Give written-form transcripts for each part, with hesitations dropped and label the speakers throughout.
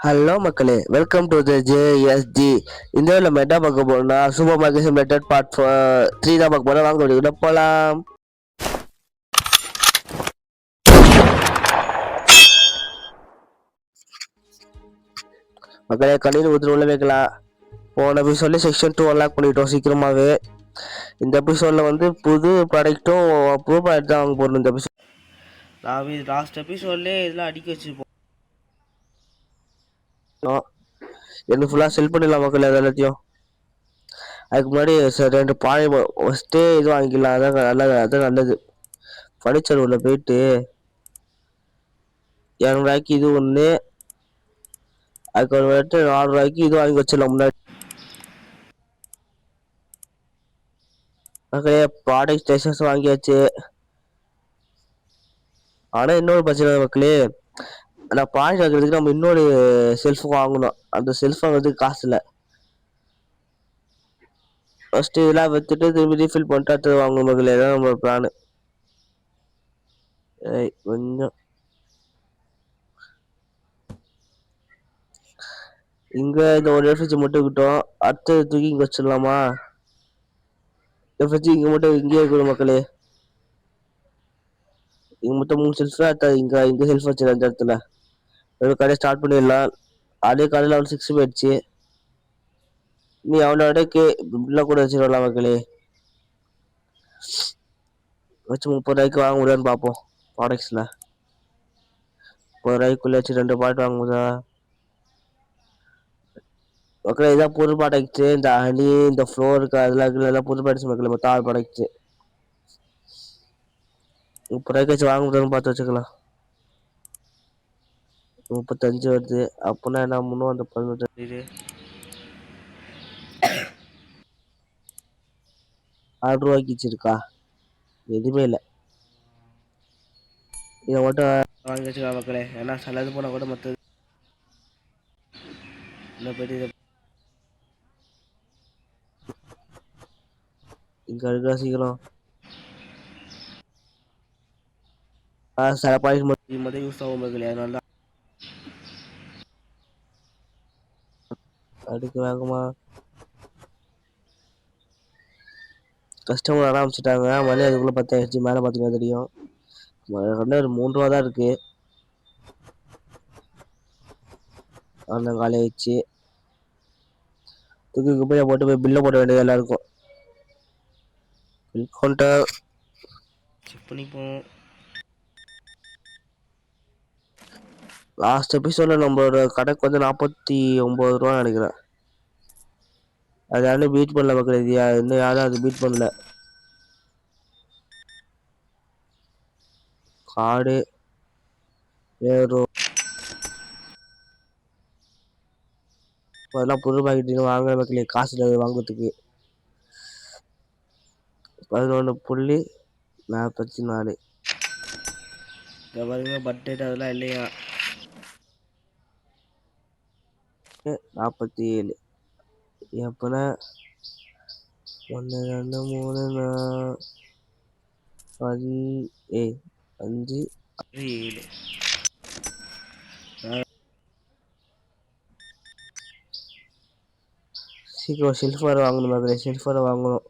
Speaker 1: Hello மக்களே, welcome to the ஜேஎஸ்ஜி. இந்த வீடியோல நம்ம என்ன பார்க்க போறோம்னா சூப்பர் மார்க்கெட் சிமுலேட்டர் பார்ட் 3 தான் பார்க்க போறோம். வாங்க வீடியோக்குள்ள போலாம். மக்களே, கண்ணீர் ஊற்றி உள்ள வைக்கலாம். போன எபிசோட்ல செக்ஷன் 2 அன்லாக் பண்ணிட்டோம் சீக்கிரமாவே. இந்த எபிசோட்ல வந்து புது ப்ராடக்ட்டும் புது ப்ராடக்ட் தான் வாங்க போறோம். இந்த எபிசோட் நான் லாஸ்ட் எபிசோட்லேயே இதெல்லாம் அடிக்க வச்சுருப்போம். எனக்கு ஃபுல்லாக செல் பண்ணிடலாம் மக்கள் எல்லாத்தையும். அதுக்கு முன்னாடி ரெண்டு பானை ஃபஸ்ட்டே இது வாங்கிக்கலாம். அதான் நல்லது, அதான் நல்லது. ஃபர்னிச்சர் உள்ள போயிட்டு 200 இது ஒன்று, அதுக்கு ஒரு வந்துட்டு 400 இது வாங்கி வச்சிடலாம் முன்னாடி. மக்களே, ப்ராடக்ட் ஸ்டேஷன்ஸ் வாங்கியாச்சு. ஆனால் இன்னொரு பிரச்சனை மக்களே, நான் ப்ராடக்ட் வாங்குறதுக்கு நம்ம இன்னொரு செல்ஃப் வாங்கணும். அந்த செல்ஃப் வாங்குறதுக்கு காசு இல்லை. ஃபர்ஸ்ட் இதெல்லாம் வச்சுட்டு திரும்பி ரீஃபில் பண்ணிட்டு அடுத்தது வாங்கணும் மக்களே. தான் நம்ம பிளானு. கொஞ்சம் இங்க இந்த ஒரு எஃப்ரிட்ஜ் மட்டும் கிட்டோம். அடுத்தது தூக்கி இங்க வச்சிடலாமா? எஃப்ரிட்ஜ் இங்க மட்டும் இங்கே இருக்கணும் மக்களே. இங்க மொத்தம் 3 செல்ஃப் தான். இங்க செல்ஃப் வச்சிடலாம். இந்த இடத்துல ஒரு கடையை ஸ்டார்ட் பண்ணிடலாம். அதே கடையில் அவன் 6 போயிடுச்சு. நீ அவனோட பில்ல கூட வச்சிடலாம் மக்களே. வச்சு 30 வாங்க முடியாதுன்னு பார்ப்போம். ப்ராடக்ட்ஸ்ல 30 வச்சு 2 ப்ராடக்ட் வாங்க முடியா மக்களே? இதான் புது ப்ராடக்ட். இந்த ஹனி, இந்த ஃப்ளோருக்கு அதெல்லாம் புது ப்ராடக்ட்ஸ் மக்களே. மொத்தம் 6 ப்ராடக்ட் 30 வச்சு வாங்க முடியாதுன்னு பார்த்து வச்சுக்கலாம். 35 வருது. அப்படின்னா என்ன முன்னும் அந்த 18 6 வச்சிருக்கா? எதுவுமே இல்லை. இதை மட்டும் வாங்கி வச்சுக்கலாம் மக்களே. ஏன்னா சிலது போனால் கூட மற்றது என்ன போயிட்டு இங்கே இருக்கா சீக்கிரம். சில பாயிண்ட் மட்டும் யூஸ் ஆகும் மக்களே. அதனால தான் அடுக்கு வேகமா கஸ்டமர் ஆரம்பிச்சிட்டாங்க. மணி அதுக்குள்ள 10 ஆயிடுச்சு. மேலே பார்த்தீங்கன்னா தெரியும். ஒரு 3 ரூபா தான் இருக்கு. அந்த காலை வச்சு தூக்கி போய் போட்டு போய் பில்லை போட வேண்டியது எல்லாருக்கும். பில் கவுண்டர் செக் பண்ணிப்போம். லாஸ்ட் எபிசோட்ல நம்மளோட கடைக்கு வந்து 49 ரூபா நினைக்கிறேன். அது யாரும் பீட் பண்ணல மக்கள். இது இன்னும் யாரும் அது பீட் பண்ணல. காடு வேறு அதெல்லாம் புது பாக்கெட் வாங்குற மக்களே. காசு இல்லை வாங்குறதுக்கு. 11.44 பாருங்க. பட்ஜெட் அதெல்லாம் இல்லையா? 47 எப்பனா 1 2 3 4 5 7 சீக்கிரம் ஷெல்ஃப் வேறு வாங்கணும் மக்களே. ஷெல்ஃப் வேறு வாங்கணும்.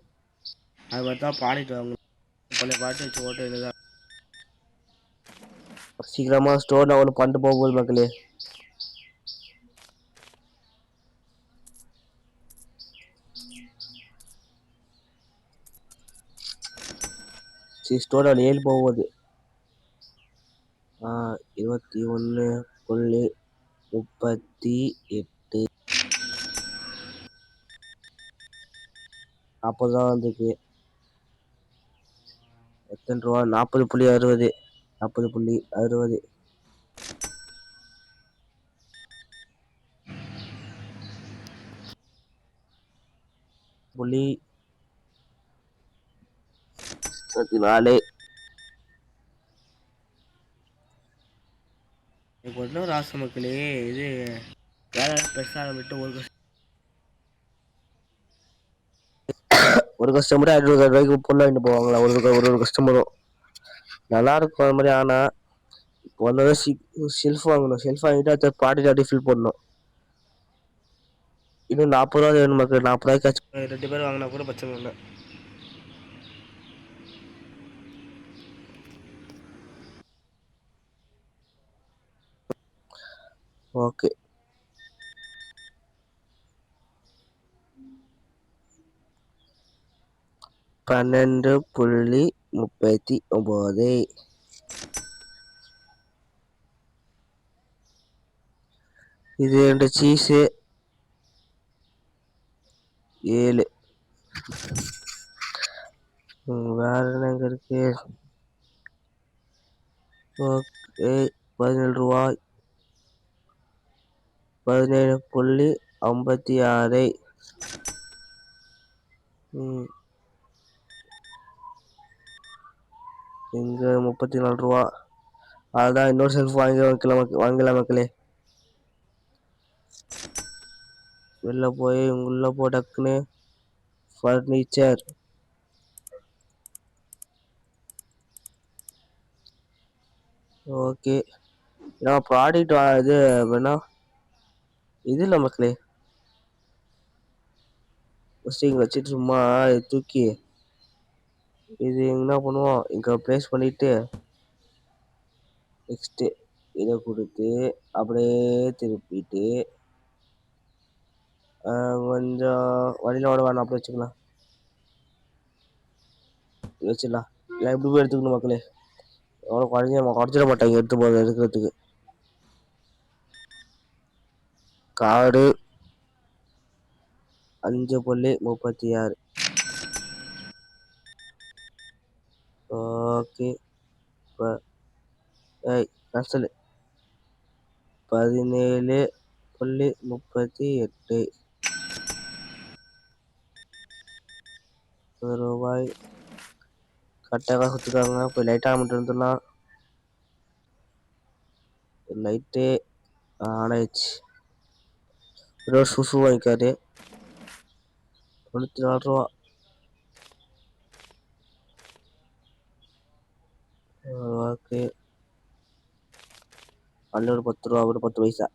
Speaker 1: அது மாதிரி தான் ப்ராடக்ட் வாங்கணும். பழைய ப்ராடக்ட் வச்சு ஓட்ட வேண்டியதான். சீக்கிரமாக ஸ்டோர் நான் ஒன்று பண்ணிட்டு போகும்போது மக்களே. ஸ்டோர் 7 போகுது. 21.38 40 தான் வந்துருக்கு. எத்தனை ரூபா? 40.60 40.60 .34 எனக்கு ஒரு ராச மக்களே. இது வேற பெருசாக விட்டு ஒரு கஸ்டமர் 500 ரூபாய்க்கு பொருள் வாங்கிட்டு போவாங்களா? ஒரு கஸ்டமரும் நல்லா இருக்கும் அது மாதிரி. ஆனால் ஒன்னோட ஷெல்ஃப் வாங்கணும். ஷெல்ஃப் வாங்கிட்டு அதை பாட்டி ஃபில் பண்ணணும். இன்னும் 40 ரூபா வேணும் மக்கள். 40 ரூபாய்க்காச்சும் 2 பேர் வாங்கினா கூட பிரச்சனை இல்லை. ஓகே, $12.39. இது 2 சீஸு 7. வேற என்னங்க இருக்கு? ஓகே, 17 ரூபாய். 17.56. இங்க 34 ரூபா. அதுதான் இன்னொரு செல்ஃப் வாங்கலாம் மக்களே. வெளில போய் உள்ள டக்குன்னு ஃபர்னிச்சர். ஓகே, நான் ப்ராடக்ட் இது வேணா இது இல்லை மக்களே. ஃபஸ்ட்டு இங்கே வச்சுட்டு சும்மா தூக்கி இது என்ன பண்ணுவோம், இங்கே ப்ளேஸ் பண்ணிட்டு நெக்ஸ்ட்டு இதை கொடுத்து அப்படியே திருப்பிட்டு கொஞ்சம் வழியில் ஓட வேணாம், அப்படி வச்சுக்கலாம். வச்சிடலாம். இல்லை எப்படி போய் எடுத்துக்கணும் மக்களே. எவ்வளோ குறைஞ்சிட மாட்டாங்க எடுத்து போகிறது எடுக்கிறதுக்கு. கார்டு 5.36. ஓகே, இப்போ கேன்சல். 17.38 ரூபாய். கரெக்டாக கொடுத்துருக்காங்க. இப்போ லைட்டாக மட்டும் இருந்துடலாம். லைட்டு ஆனாயிடுச்சு. ஒரு சுசு வாங்கிக்காரு 94 ரூபா. ஓகே, ஒரு 10 ரூபா, ஒரு 10 பைசா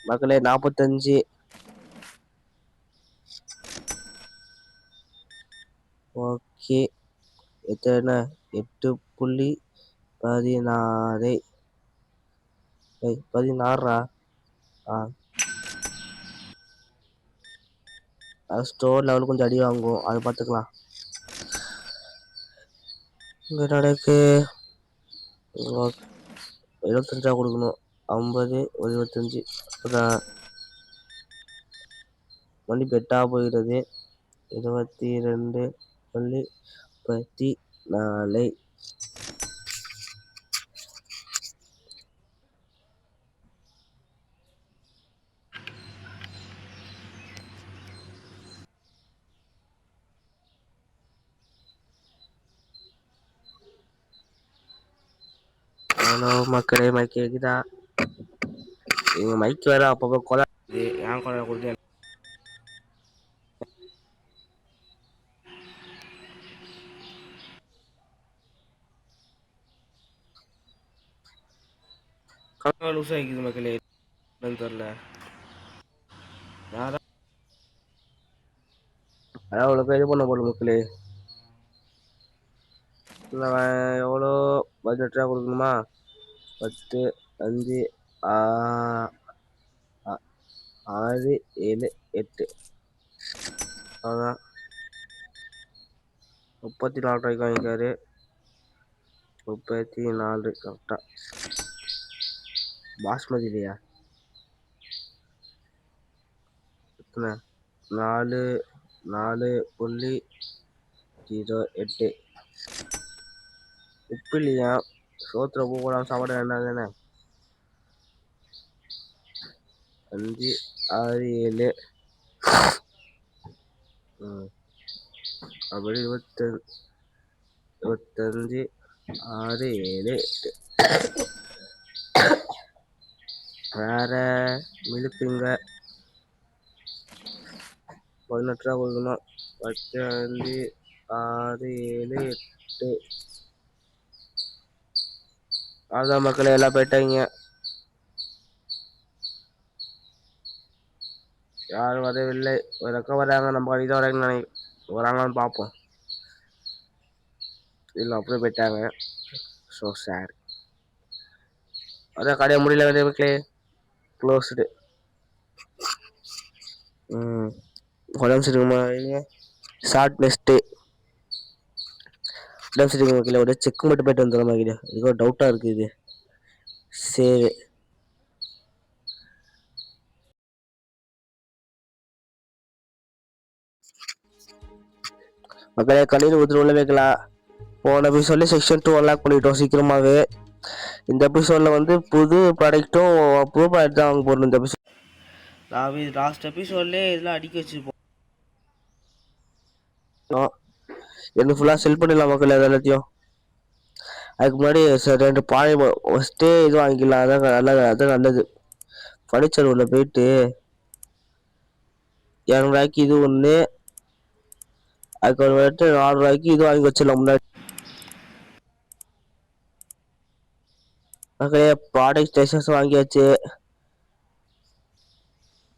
Speaker 1: மக்களே. 45. ஓகே, எத்தனை? 8.16. 16. ஸ்டோர் லெவல் கொஞ்சம் அடி வாங்கும், அதை பார்த்துக்கலாம். இங்கே நடக்கு 75 கொடுக்கணும். 50, 25. மணி பெட்டா போகிறது. 22.14. ஹலோ மக்களே, மைக் கேக்குதா? எங்க மைக் வேற அப்பப்போ கொலை. ஏன் கொலை கொடுத்து லூஸ் ஆகிக்குது மக்களே. தெரியல யாரா அவ்வளோ இது பண்ண போல மக்களே. எவ்வளோ பட்ஜெட்டாக கொடுக்கணுமா? 10, 5, 6, 7, 8. அதான் 34 ரூபாய்க்கு வாங்கிக்காரு. 34 கரெக்டா. பாஸ்மதி இல்லையா? எத்தனை? 4.08. உப்பு இல்லையா? சோத்துல உப்பு போடாமல் சாப்பாடு வேண்டாம் தானே. 5, 6, 7. அப்படி 25, 6, 7, 8. வேற மிளுக்குங்க 18 ரூபா கொடுக்கணும். 15, 6, 7, 8. அதான் மக்களே எல்லாம் போயிட்டாங்க. யாரும் வரவில்லை. ஒரு அக்கா வராங்க, நம்ம கடைக்கு தான் வராங்கன்னு வராங்களான்னு பார்ப்போம். இல்லை அப்படியே போயிட்டாங்க. So sad. அதான் கடையை முடியல மக்களே, க்ளோஸ்டு. உடம்பு சரிமா ஷார்ட் நெஸ்ட்டு உடம்பு சரிங்க மக்களே. ஒரு செக் மட்டும் போயிட்டு வந்துடுற மாதிரி இது ஒரு டவுட்டாக இருக்குது. இது சரி மக்களே, கடையில் ஊற்றி உள்ள வைக்கலாம். போன எபிசோட்ல செக்ஷன் 2 அன்லாக் பண்ணிட்டோம் சீக்கிரமாகவே. இந்த எபிசோடில் வந்து புது ப்ராடக்ட்டும் புது ப்ராடக்ட் தான் வாங்க போகிறோம். இந்த எபிசோட் நான் லாஸ்ட் எபிசோட்லேயே இதெல்லாம் அடிக்க வச்சுருப்போம். எனக்கு ஃபுல்லாக செல் பண்ணிடலாம் மக்கள் எல்லாத்தையும். அதுக்கு முன்னாடி 2 பாய் ஃபஸ்ட்டே இது வாங்கிக்கலாம். அதான் நல்லது, அதான் நல்லது. ஃபர்னிச்சர் உள்ள போயிட்டு 200 இது ஒன்று, அதுக்கு ஒரு வந்துட்டு 400 இது வாங்கி வச்சிடலாம் முன்னாடி. மக்களே ப்ராடக்ட் ஸ்டேஷன்ஸ் வாங்கியாச்சு.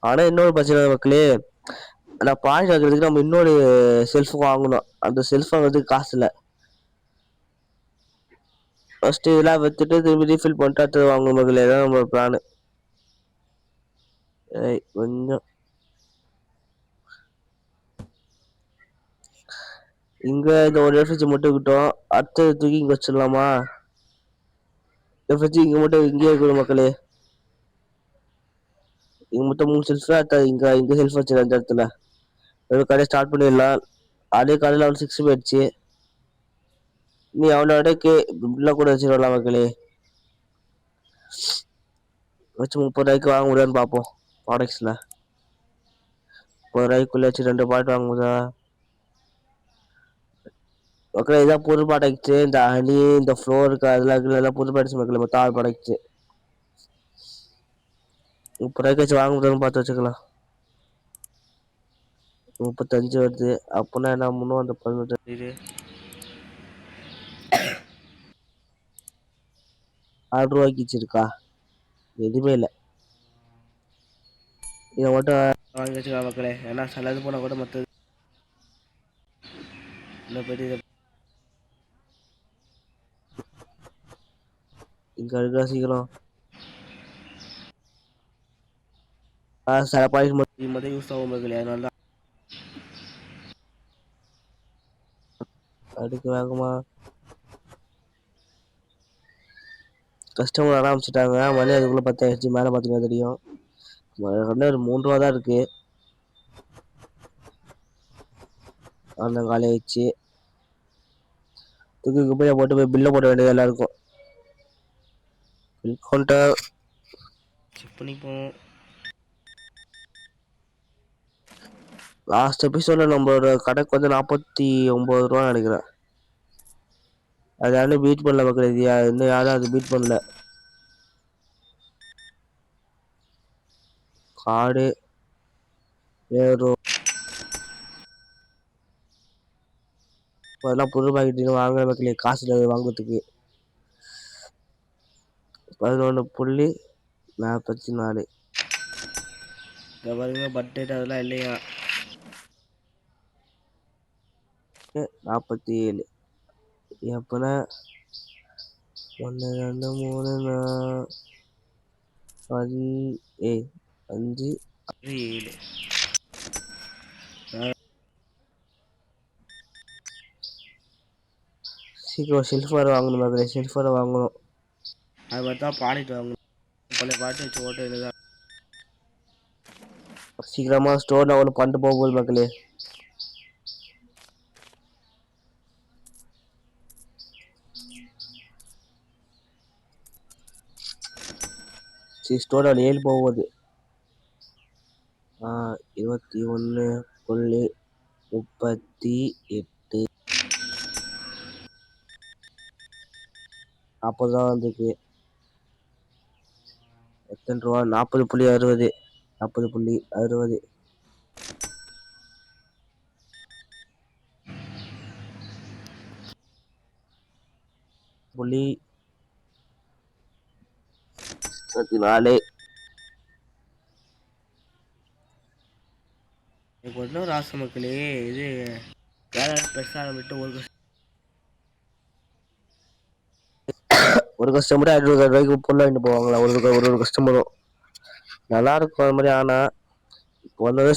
Speaker 1: ஆனால் இன்னொரு பிரச்சனை மக்களே, நான் ப்ராடக்ட் வாங்குறதுக்கு நம்ம இன்னொரு செல்ஃப் வாங்கணும். அந்த செல்ஃப் வாங்குறதுக்கு காசு இல்லை. ஃபர்ஸ்ட் இதெல்லாம் வச்சுட்டு திரும்பி ரீஃபில் பண்ணிட்டு அடுத்தது வாங்கணும் மக்களே. தான் நம்ம பிளானு. கொஞ்சம் இங்க இந்த ஒரு எஃப்ரிட்ஜ் மட்டும் கிட்டோம். அடுத்தது தூக்கி இங்க வச்சிடலாமா? எஃப்ரிட்ஜ் இங்க மட்டும் இங்கே இருக்கணும் மக்களே. இங்க மொத்தம் 3 செல்ஃப் தான். இங்க இங்க செல்ஃப் வச்சிடலாம். இந்த இடத்துல ஒரு கடையை ஸ்டார்ட் பண்ணிடலாம். அதே கடையில் அவன் 6 போயிடுச்சு. நீ அவனோட உள்ள கூட வச்சிடலாம் மக்களே. வச்சு 30 வாங்க முடியாதுன்னு பார்ப்போம். ப்ராடக்ட்ஸ்ல 30 வச்சு 2 ப்ராடக்ட் வாங்க முடியா மக்களே? இதான் புது ப்ராடக்ட். இந்த ஹனி, இந்த ஃப்ளோருக்கு அதெல்லாம் புது ப்ராடக்ட்ஸ் மக்களே. மொத்தம் 6 ப்ராடக்ட் 30 வச்சு வாங்க முடியாதுன்னு பார்த்து வச்சுக்கலாம். 35 வருது. அப்படின்னா என்ன பண்ணுவோம்? அந்த 18 6 வச்சிருக்கா? எதுவுமே இல்லை. இதை மட்டும் வாங்கி வச்சுக்கலாம் மக்களே. ஏன்னா சிலது போனால் கூட மற்றது இல்லை போயிட்டு இங்கே எடுக்கிற சீக்கிரம். சில பாய்ஸ் மட்டும் யூஸ் ஆகும் மக்களே. அதனால தான் அடுக்கு வேகமா கஸ்டமர் ஆரம்பிச்சிட்டாங்க. மணி அதுக்குள்ளே 10 ஆயிடுச்சு. மேலே பார்த்தீங்கன்னா தெரியும். ஒரு 3 ரூபா தான் இருக்கு. அந்த காலை வச்சு தூக்கி போய் போட்டு போய் பில்லை போட வேண்டியது எல்லாருக்கும். பில் கவுண்டர் செக் பண்ணிப்போம். லாஸ்ட் எபிசோட்ல நம்மளோட கடைக்கு வந்து 49 ரூபா நினைக்கிறேன். அது யாரும் பீட் பண்ணல மக்கள். இது இன்னும் யாரும் அது பீட் பண்ணல. காடு வேறு அதெல்லாம் புது பாக்கெட் வாங்குற மக்களே. காசு இல்லை வாங்குறதுக்கு. 11.44 பாருங்க. பட்ஜெட் அதெல்லாம் இல்லையா? 47 எப்பனா 1 2 3 5 7 சீக்கிரம் ஷெல்ஃப் வேறு வாங்கணும் மக்களே. ஷெல்ஃப் வேறு வாங்கணும். அது மாதிரி தான் ப்ராடக்ட் வாங்கணும். பழைய ப்ராடக்ட் வச்சு ஓட்ட வேண்டியதான். சீக்கிரமாக ஸ்டோர் நான் ஒன்று பண்ணிட்டு போகும்போது மக்களே. ஸ்டோர் 7 போகுது. 21.38 40 தான் வந்துருக்கு. எத்தனை ரூபா? 40.60 40.60 புள்ளி 4. இப்போ இன்னொரு ஆசை மக்களே, இது வேலை பெருசாக விட்டு ஒரு கஸ்டமரே 500 ரூபாய்க்கு பொருள் வாங்கிட்டு போவாங்களா? ஒரு கஸ்டமரும் நல்லா இருக்கும் அது மாதிரி. ஆனால் இப்போ வந்தது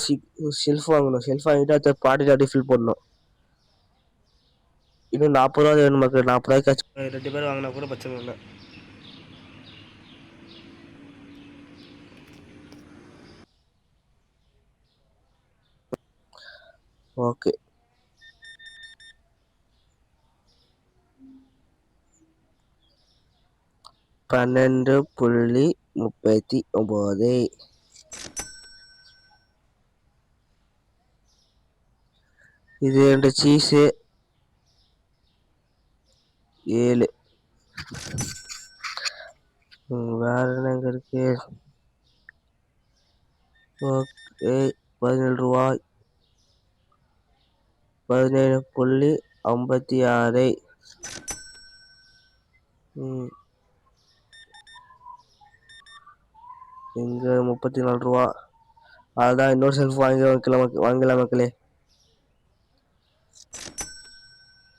Speaker 1: ஷெல்ஃப் வாங்கணும். ஷெல்ஃப் வாங்கிட்டு அதை பாட்டி ஃபில் பண்ணணும். இன்னும் 40 ரூபா வேணும் மக்கள். 40 ரூபாய்க்கு 2 பேர் வாங்கினா கூட பிரச்சனை இல்லை. ஓகே, $12.39. இது 2 சீஸு 7. வேற என்னங்க இருக்கு? ஓகே, 17 ரூபாய். 17.56. இங்க 34 ரூபா. அதுதான் இன்னொரு செல்ஃப் வாங்கலாம் மக்களே.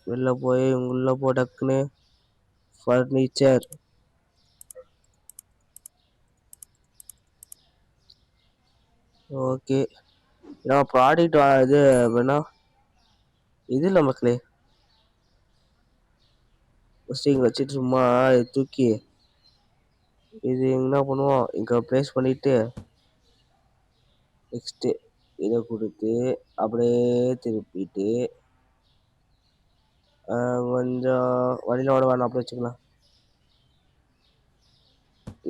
Speaker 1: வெளில போய் உள்ள டக்குன்னு ஃபர்னிச்சர். ஓகே, நான் ப்ராடக்ட் இது வேணா இது இல்லை மக்களே. ஃபஸ்ட்டு இங்கே வச்சுட்டு சும்மா தூக்கி இது என்ன பண்ணுவோம், இங்கே ப்ளேஸ் பண்ணிட்டு நெக்ஸ்ட்டு இதை கொடுத்து அப்படியே திருப்பிட்டு கொஞ்சம் வழியில் ஓட வேணாம், அப்படி வச்சுக்கலாம்.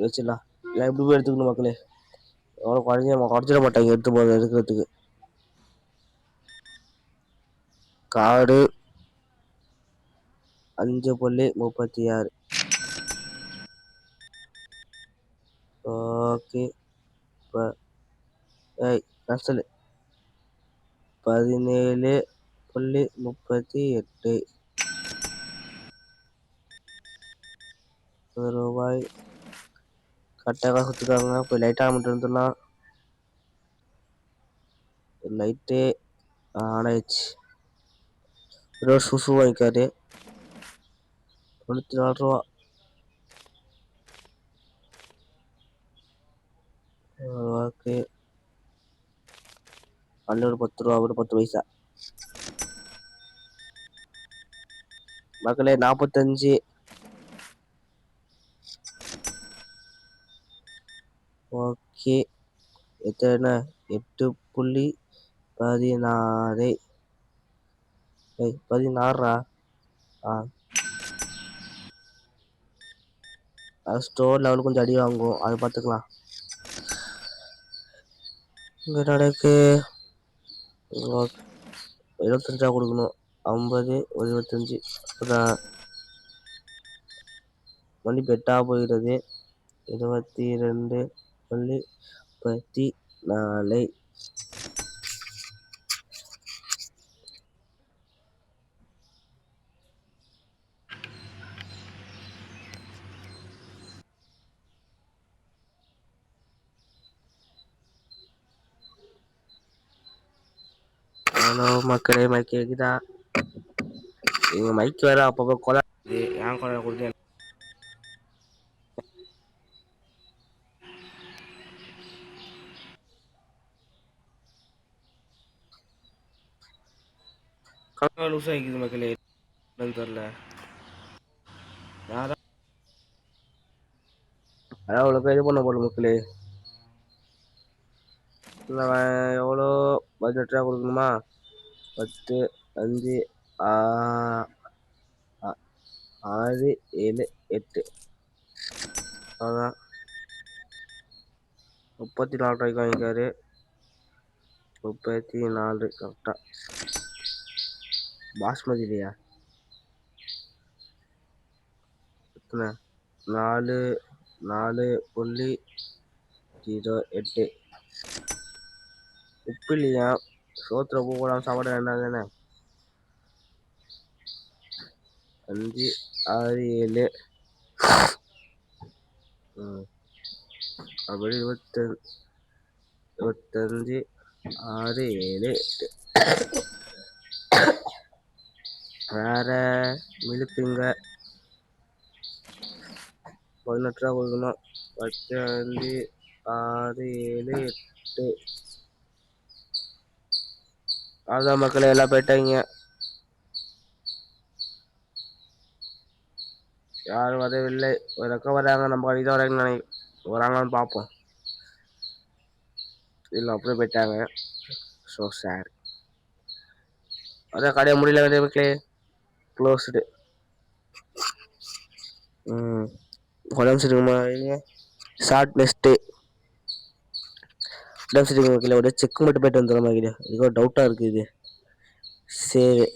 Speaker 1: வச்சிடலாம். இல்லை எப்படி போய் எடுத்துக்கணும் மக்களே. எவ்வளோ குறைஞ்சிட மாட்டாங்க எடுத்து போகிறது எடுக்கிறதுக்கு. கார்டு 5.36. ஓகே, இப்போ கேன்சல். 17.38 ரூபாய். கரெக்டாக கொடுத்துருக்காங்க. போய் லைட்டாக மட்டும் இருந்துடலாம். லைட்டு ஆனாயிடுச்சு. ஒரு சுசு வாங்கிக்காரு 94 ரூபா. ஓகே, ஒரு 10 ரூபா, ஒரு 10 பைசா மக்களே. 45. ஓகே, எத்தனை? 8.16. 16. ஸ்டோர் லெவல் கொஞ்சம் அடி வாங்கும், அதை பார்த்துக்கலாம். இங்கே நடக்கு 75 கொடுக்கணும். 50, 25. மணி பெட்டா போகிறது. 22.14. ஹலோ மக்களே, மைக் கேக்குதா? எங்க மைக் வேற அப்பப்போ கொலை. ஏன் கொலை கொடுத்து லூஸ் ஆகிக்குது மக்களே. தெரியல யாரா அதான் அவ்வளோ இது பண்ண போல மக்களே. இல்லை எவ்வளோ பட்ஜெட்டாக கொடுக்கணுமா? 10, 5, 6, 7, 8. அதான் 34 ரூபாய்க்கு வாங்கிக்காரு. 34 கரெக்டா. பாஸ்மதி இல்லையா? 4.08. உப்பு இல்லையா? சோத்துல உப்பு போடாமல் சாப்பாடு வேண்டாம் தானே. 5, 6, 7. அப்படி 25 6 7 வேற மிளுக்குங்க 18 ரூபா கொடுக்கணும். 15 6 7 8 அதான் மக்களே எல்லாம் போயிட்டாங்க. யாரும் வரவில்லை. ஒரு அக்கா வராங்க, நம்ம கடைக்கு தான் வராங்கன்னு வராங்களான்னு பார்ப்போம். இல்லை அப்படியே போயிட்டாங்க. So sad. அதான் கடையை முடியல மக்களே, க்ளோஸ்டு. உடம்பு சரிமா ஷார்ட் நெஸ்ட்டு உடம்பு சரிங்க மக்களே. ஒரு செக் மட்டும் போயிட்டு வந்துடுற மாதிரி ஏதோ டவுட்டாக இருக்குது இது. சரி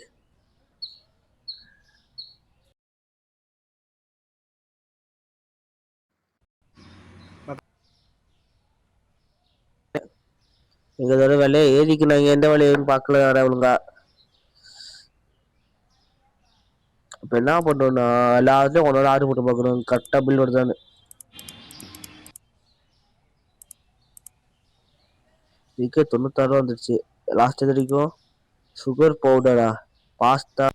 Speaker 1: எங்களோட வேலையை ஏதிக்கு நாங்கள் எந்த வேலையும் பார்க்கல ஒழுங்கா. இப்போ என்ன பண்ணோம்னா எல்லாத்தையும் ஒன்றோட ஆர்டர் போட்டு பார்க்கணும் கரெக்டாக பில் வருதான்னு. இதுக்கே 96 ரூபா வந்துருச்சு லாஸ்ட் இது வரைக்கும். சுகர் பவுடரா, பாஸ்தா,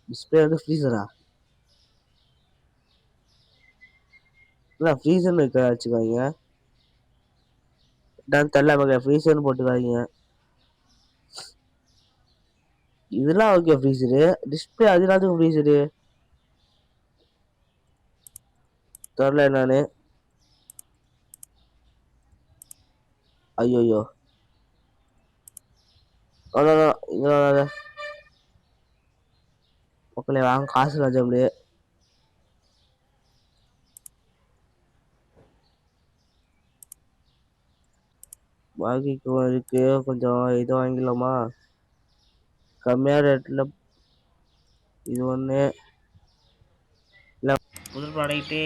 Speaker 1: டிஸ்பிளே வந்து ஃப்ரீசரா, இல்லை ஃப்ரீசர்னு இருக்க வச்சுக்காங்க. நான் தெரியல மக ஃப்ரீசர்னு போட்டுக்காதீங்க. இதெல்லாம் ஓகே ஃப்ரீசரு. டிஸ்பிளே அது எல்லாத்துக்கும் ஃப்ரீசரு தெரில நானு. ஐயோ மக்களே வாங்க காசு ராஜாமலே. பாக்கிக்கு இருக்கு கொஞ்சம் இது வாங்கிடலாமா கம்மியாக ரேட்டில். இது ஒன்று இல்லை புது ப்ராடக்ட்டு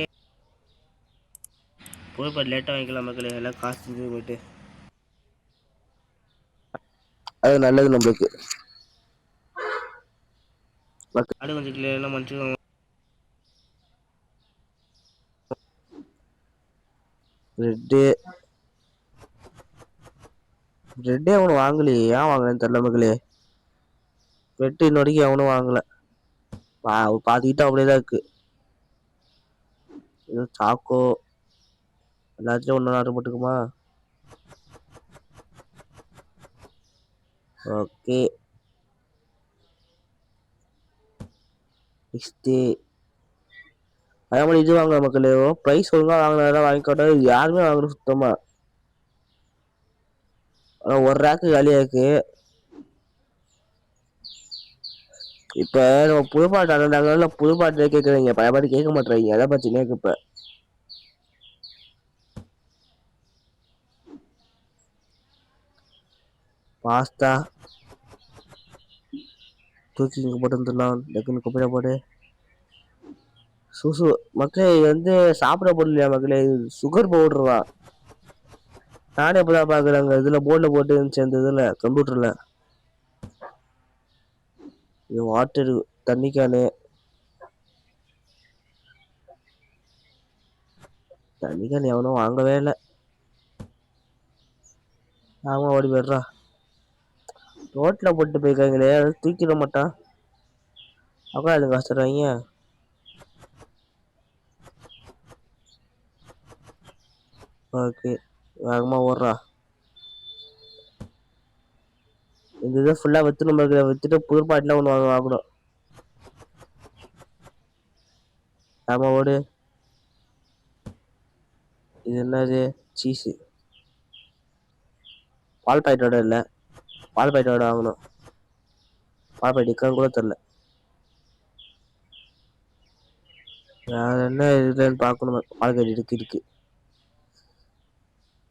Speaker 1: புது ப்ராடக்ட் லேட்டாக வாங்கிக்கலாம் மக்களே. எல்லாம் காசு செஞ்சு போயிட்டு அது நல்லது நம்மளுக்கு. ஆடு கொஞ்சம் கிளியர்லாம் மன்னிச்சுக்கோங்க. ரெட்டே அவனு வாங்கலையே, ஏன் வாங்கலன்னு தெரியல மக்களே. ரெட்டு இன்ன வரைக்கும் எவனும் வாங்கல. பார்த்துக்கிட்டு அப்படியேதான் இருக்கு. இது சாக்கோ எல்லாத்தையும் ஒன்று ஆர்டர் போட்டுக்குமா. ஓகே அதே மாதிரி இது வாங்க மக்களே. ப்ரைஸ் ஒழுங்காக வாங்கினா வாங்கிக்கோட்டா யாருமே வாங்கணும் சுத்தமா. ஒரு ரேக்கு காலியா இருக்கு. இப்ப நம்ம புதுப்பாட்டு அந்த புதுப்பாட்டு கேட்குறீங்க, பழைய பாட்டு கேட்க மாட்டேறீங்க. எதை பத்தினே இப்ப பாஸ்தா தூக்கி இங்கே போட்டு வந்துடலாம். டக்குன்னு குப்பையில போட்டு சுசு மக்களே. இது வந்து சாப்பிட போடலையா மக்களே, சுகர் பவுடர்வா. நானே இப்பதான் பாக்குறாங்க இதுல போர்டில் போட்டு சேர்ந்த இதுல கம்ப்யூட்டர்ல. இது வாட்டர் தண்ணி கேனு. தண்ணி கேன் எவனும் வாங்கவே இல்லை. ஆமா ஓடி போய்ட்றா. ரோட்ல போட்டு போயிருக்காங்களே, அதை தூக்கிட மாட்டான். அக்கா அது கஷ்டறாங்க. ஓகே வேகமா ஓடுறா. இந்த இதை ஃபுல்லா வித்து நம்ம வித்துட்டு புது பாட்டிலாம் ஒன்று வாங்கணும். ஆமா ஓடு. இது என்னது சீஸு. பால் பாக்கெட்டோட இல்லை, பால் பாக்கெட்டோட வாங்கணும். பால் பாக்கெட் இருக்கான்னு கூட தெரில. வேற என்ன இதுன்னு பார்க்கணும். பால் பாக்கெட் இருக்கு.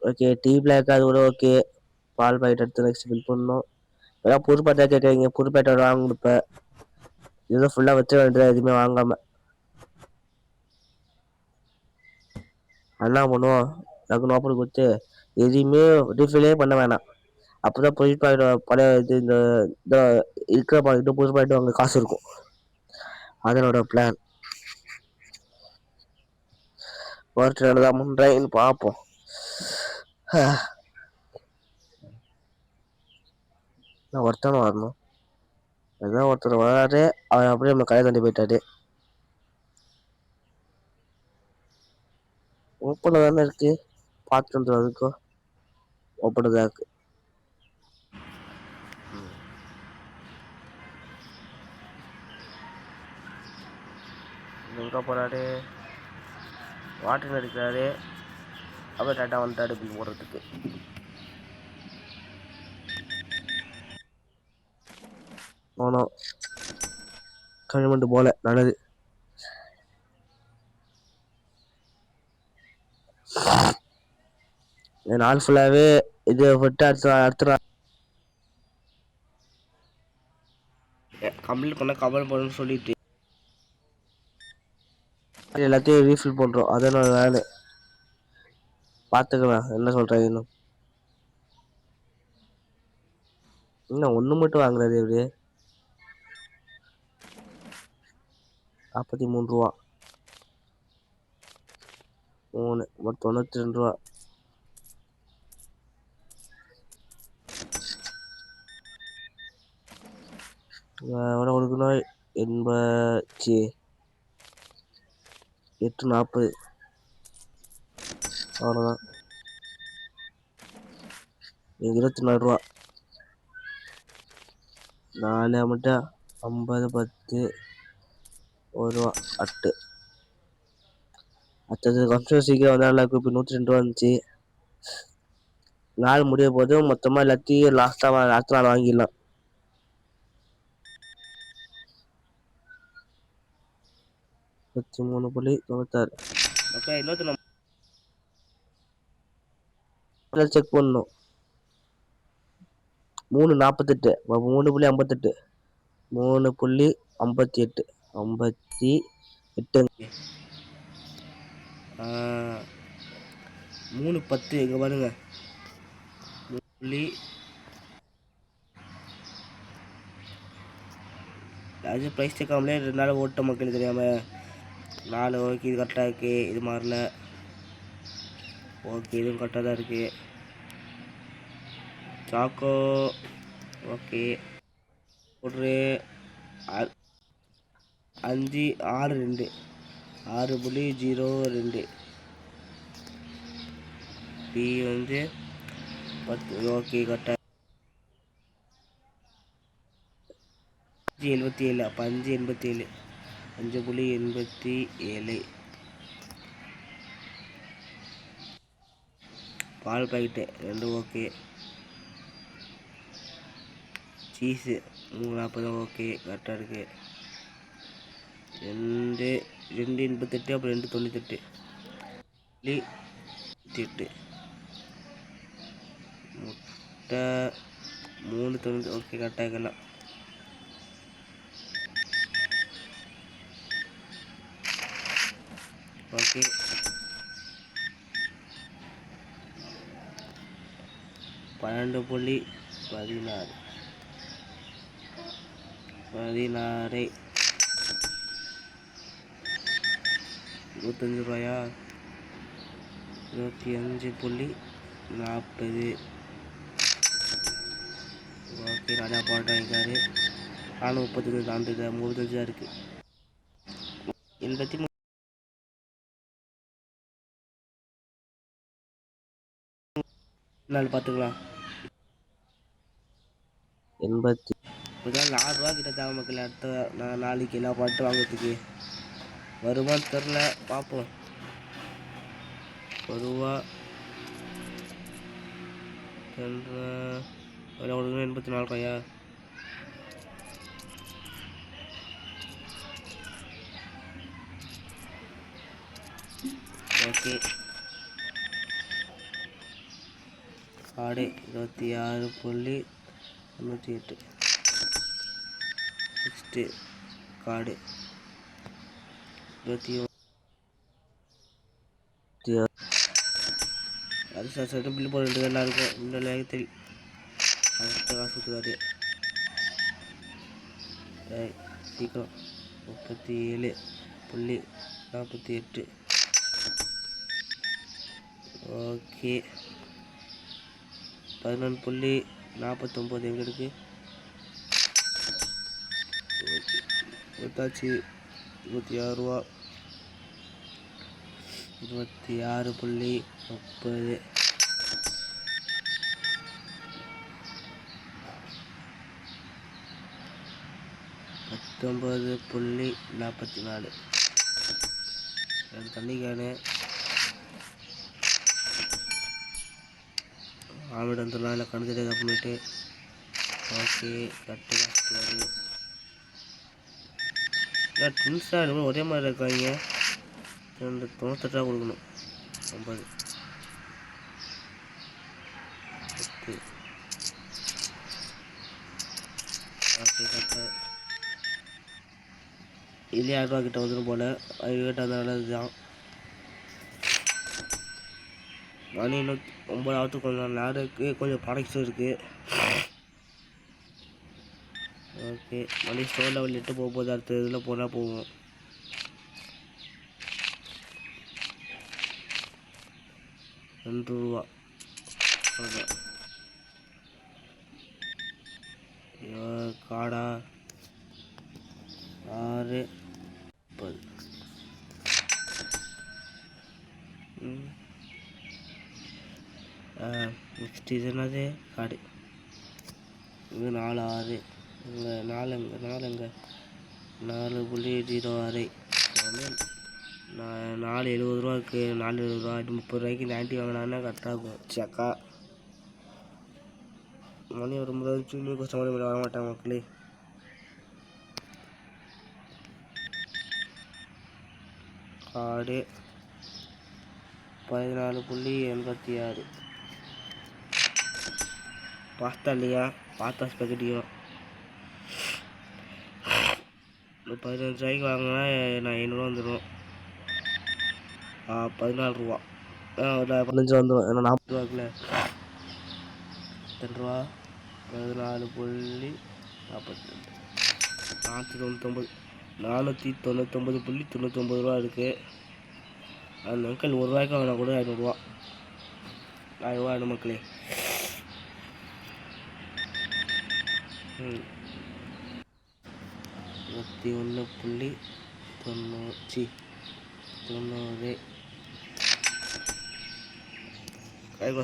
Speaker 1: ஓகே டீ பிளாக் அது கூட ஓகே. பால் பாக்கெட் எடுத்து நெக்ஸ்ட் பில் பண்ணணும். ஏதாவது புது பாட்டா கேட்குறீங்க, புது பாக்கெட்டோட வாங்க கொடுப்பேன். இதுதான் ஃபுல்லா வச்சு வேண்டியது எதுவுமே வாங்காம. என்ன பண்ணுவோம் டக்குன்னு ஓப்பன் கொடுத்து எதுவுமே ரீஃபில்லே பண்ண வேணாம். அப்போதான் புது பாக்கெட் பழைய இது இந்த இருக்கிற பாக்கெட்டு புது பாக்கெட்டு வாங்க காசு இருக்கும். அதனோட பிளான். ஒருத்தர் தான் பண்ணுறேன்னு பார்ப்போம். நான் ஒருத்தனை வரணும். அதான் ஒருத்தர் வராரு, அவர் அப்படியே நம்ம கையை தாண்டி போயிட்டாரு. ஓப்பனில் தானே இருக்கு, பார்த்துட்டு அதுக்கும் ஓப்பனில் தான் இருக்கு. எங்கே போகிறாரு, வாட்டர் அடிக்கிறாரு, அப்படியே டாட்டா வந்துட்டாரு இப்படி போடுறதுக்கு. போனோம் கழிமண்டு போல நல்லது. நாள் ஃபுல்லாகவே இது விட்டு அடுத்த நாள் கம்ப்ளீட் பண்ண கவர் பண்ணணும்னு சொல்லிட்டு எல்லாத்தையும் ரீஃபில் பண்ணுறோம். அதனால வேலை பார்த்துக்கலாம். என்ன சொல்கிறேன் இன்னும் ஒன்று மட்டும் வாங்குறது எப்படி 43 ரூபா, 3 92 ரூபா. எவ்வளோ கொடுக்கணும், 840, அவ்வளோதான். 24 ரூபா. 4 மட்டும் 50 10 1 ரூபா அட்டு. அடுத்தது கொஞ்சம் சீக்கிரம் வந்தாலும் இப்போ 102 ரூபா இருந்துச்சு. நாள் முடிய போது மொத்தமாக எல்லாத்தையும் லாஸ்ட் நாள் வாங்கிடலாம். 33.96. ஓகே, இன்னொரு செக் பண்ணணும். 3.48, 3.58, 3.58, 58, 3.10. இங்கே பாருங்க, 3. அது ப்ரைஸ் செக்காமலே 2 நாள் ஓட்ட மக்கள் தெரியாமல் 4. ஓகே, இது கரெக்டாக இருக்குது. இது மாறல. ஓகே, இதுவும் கரெக்டாக தான் இருக்குது. சாக்கோ ஓகே, ஒரு 5.62, 6.02. பி வந்து 10. ஓகே, கரெக்டாக 5.77. அப்போ 5.87, 5.87. பால் பாக்கெட்டு 2. Okay, cheese 3.40. ஓகே, கரெக்டாக இருக்குது. 2.88, அப்புறம் 2.98, 8. முட்டை 3.90. ஓகே, கரெக்டாக இருக்கலாம். ஓகே, 12.16, 25 ரூபாயா, 25.40. ஓகே, நிறையா பாட்டு வாங்கிக்காரு. 435 தாண்டுது, 35 இருக்குது. 83 நாள் பார்த்துக்கலாம். 80. இப்போதான் 4 ரூபா கிட்ட தேவை மக்கள். அடுத்த நாளைக்கு எல்லாம் பாட்டு வாங்கிறதுக்கு வருமானு தெரில, பார்ப்போம். 1 ரூபா 84 ரூபாயா. Okay, card 26.98. Next card 21. அது சார் பில்லு போட 2 நல்லா இருக்கும். இந்த தெரியும் அடுத்த காசு கொடுத்துக்காரு. சீக்கிரம் 37.48. ஓகே 11.49 எங்கே இருக்குது? கொடுத்தாச்சு. 26 ரூபா. 26.30. 19.44. தண்ணிக்கானு ஆமிட் வந்துடலாம். இல்லை கணக்கு பண்ணிட்டு ஓகே கட்டு காசு. ட்வின்ஸாக இனிமேல் ஒரே மாதிரி இருக்காங்க. 98 ரூபா கொடுக்கணும். 50 ஓகே கரெக்டாக இல்லையே 6 ரூபா கிட்ட வந்துடும் போல். 5 கிட்ட அதனால இதுதான் மணி இன்னும் 9 ஆகுது. கொஞ்சம் நேரம் இருக்குது. கொஞ்சம் ப்ராடக்ட்ஸும் இருக்குது. ஓகே மணி ஸ்டோர் லெவல் 8 போக போகுது. அடுத்த இதில் போனால் போவோம். ₹2 காடா 6 10. நெக்ஸ்ட் இது என்னது காடு. இது 4 6 இங்கே 4 4.06. 4.70 ரூபா இருக்குது. 4.70 ரூபா 30 ரூபாய்க்கு இந்த ஆண்டி வாங்கினாங்கன்னா கரெக்டாக இருக்கும். சக்கா மணி வரும்போது சும்மா கஷ்டமாக வாங்க மாட்டாங்க மக்களே. காடு 14.86. பாஸ்தா இல்லையா? பாஸ்தா ஸ்பெகட்டியும் 15 ரூபாய்க்கு வாங்கினா நான் 500 வந்துடும். 14 ரூபா 15 வந்துடும். ஏன்னா 40 ரூபாக்குல 10 ரூபா 14.42. 499.99 ரூபா இருக்குது. அந்த அங்கிள் 1 ரூபாய்க்கு வாங்கினா கூட 500 ரூபா. 1000 ரூபா ஆகிடும் மக்களே. 21.90